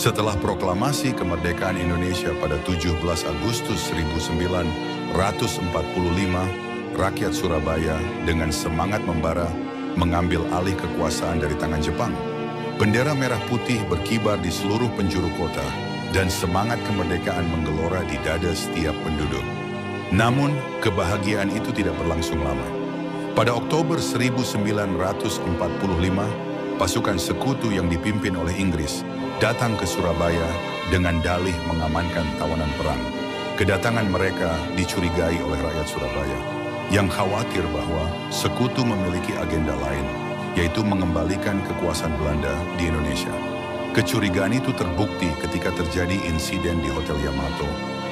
Setelah proklamasi kemerdekaan Indonesia pada 17 Agustus 1945, rakyat Surabaya dengan semangat membara mengambil alih kekuasaan dari tangan Jepang. Bendera merah putih berkibar di seluruh penjuru kota dan semangat kemerdekaan menggelora di dada setiap penduduk. Namun, kebahagiaan itu tidak berlangsung lama. Pada Oktober 1945, pasukan sekutu yang dipimpin oleh Inggris datang ke Surabaya dengan dalih mengamankan tawanan perang. Kedatangan mereka dicurigai oleh rakyat Surabaya yang khawatir bahwa sekutu memiliki agenda lain, yaitu mengembalikan kekuasaan Belanda di Indonesia. Kecurigaan itu terbukti ketika terjadi insiden di Hotel Yamato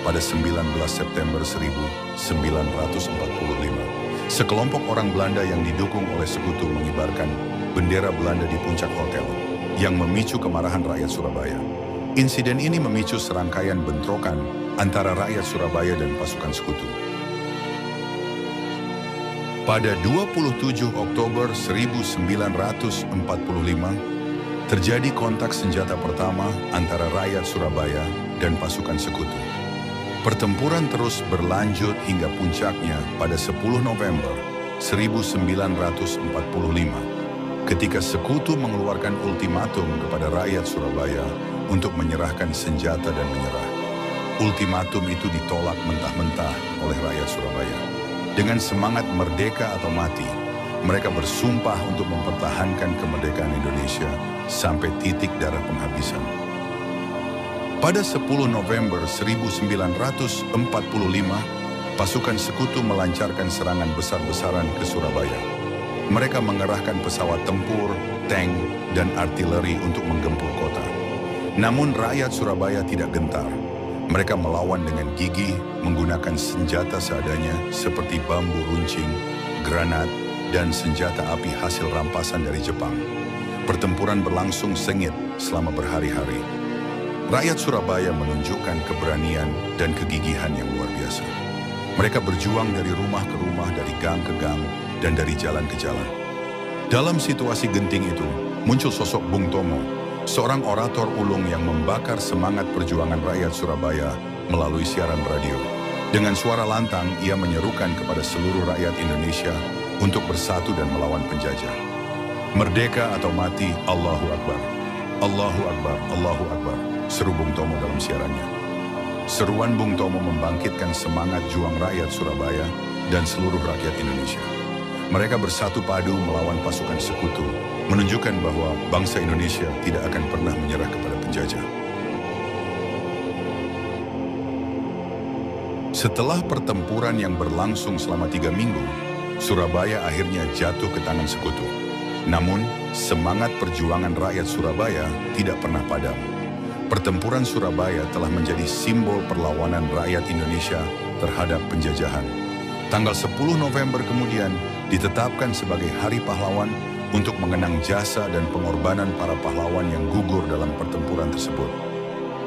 pada 19 September 1945. Sekelompok orang Belanda yang didukung oleh sekutu mengibarkan bendera Belanda di puncak hotel yang memicu kemarahan rakyat Surabaya. Insiden ini memicu serangkaian bentrokan antara rakyat Surabaya dan pasukan sekutu. Pada 27 Oktober 1945, terjadi kontak senjata pertama antara rakyat Surabaya dan pasukan sekutu. Pertempuran terus berlanjut hingga puncaknya pada 10 November 1945, ketika sekutu mengeluarkan ultimatum kepada rakyat Surabaya untuk menyerahkan senjata dan menyerah. Ultimatum itu ditolak mentah-mentah oleh rakyat Surabaya. Dengan semangat merdeka atau mati, mereka bersumpah untuk mempertahankan kemerdekaan Indonesia sampai titik darah penghabisan. Pada 10 November 1945, pasukan sekutu melancarkan serangan besar-besaran ke Surabaya. Mereka mengerahkan pesawat tempur, tank, dan artileri untuk menggempur kota. Namun rakyat Surabaya tidak gentar. Mereka melawan dengan gigih menggunakan senjata seadanya seperti bambu runcing, granat, dan senjata api hasil rampasan dari Jepang. Pertempuran berlangsung sengit selama berhari-hari. Rakyat Surabaya menunjukkan keberanian dan kegigihan yang luar biasa. Mereka berjuang dari rumah ke rumah, dari gang ke gang, dan dari jalan ke jalan. Dalam situasi genting itu, muncul sosok Bung Tomo, seorang orator ulung yang membakar semangat perjuangan rakyat Surabaya melalui siaran radio. Dengan suara lantang, ia menyerukan kepada seluruh rakyat Indonesia untuk bersatu dan melawan penjajah. Merdeka atau mati, Allahu Akbar. Allahu Akbar, Allahu Akbar, seru Bung Tomo dalam siarannya. Seruan Bung Tomo membangkitkan semangat juang rakyat Surabaya dan seluruh rakyat Indonesia. Mereka bersatu padu melawan pasukan sekutu, menunjukkan bahwa bangsa Indonesia tidak akan pernah menyerah kepada penjajah. Setelah pertempuran yang berlangsung selama 3 minggu, Surabaya akhirnya jatuh ke tangan sekutu. Namun, semangat perjuangan rakyat Surabaya tidak pernah padam. Pertempuran Surabaya telah menjadi simbol perlawanan rakyat Indonesia terhadap penjajahan. Tanggal 10 November kemudian ditetapkan sebagai Hari Pahlawan untuk mengenang jasa dan pengorbanan para pahlawan yang gugur dalam pertempuran tersebut.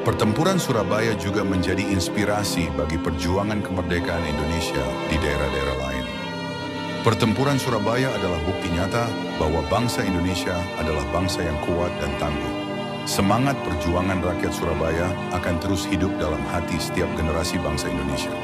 Pertempuran Surabaya juga menjadi inspirasi bagi perjuangan kemerdekaan Indonesia di daerah-daerah lain. Pertempuran Surabaya adalah bukti nyata bahwa bangsa Indonesia adalah bangsa yang kuat dan tangguh. Semangat perjuangan rakyat Surabaya akan terus hidup dalam hati setiap generasi bangsa Indonesia.